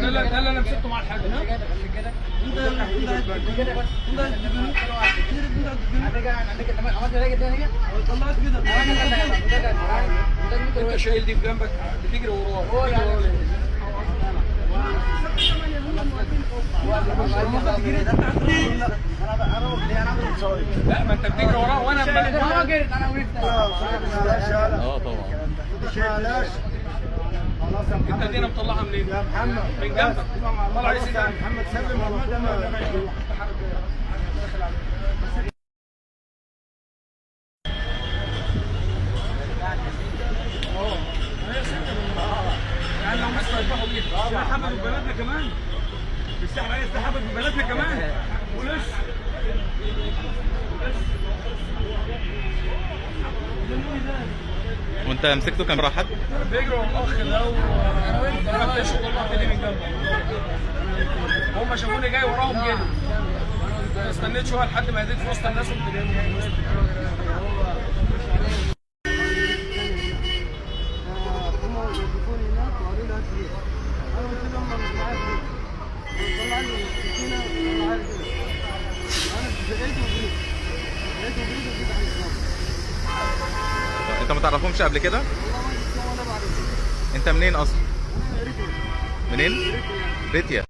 لا لا ده اللي انا مسكته مع الحاج. انت شايل دي في جنبك بتجري وراه. لا ما انت بتجري وراه وانا جريت انا وقفت. طبعا انت دي انا مطلعها منين؟ يا محمد من جنبك. طلع يا سيدي محمد سلم. يعني لو مش هيذبحوا بيه استحبوا ببلدنا كمان. بيستحبوا ايه؟ استحبوا ببلدنا كمان ولسه وانت مسكته كان راح حد؟ بيجروا الاخ ده وفتشوا طلعت لي من جنبه. هم شافوني جاي وراهم جري. استنيت شويه لحد ما هديت في وسط الناس وقمت جاي. هم وقفوني هناك وقالوا لي هات ليه؟ انا قلت لهم مش معايا فلوس. طلع لي السكينه وطلعها لي كده. انا زقيت وجريت. وجريت على الاسلام. انت ما تعرفهمش قبل كده؟ والله ما شفتهم ولا بعرفهم. انت منين اصلا؟ انا ريتو. منين؟ ريتيا.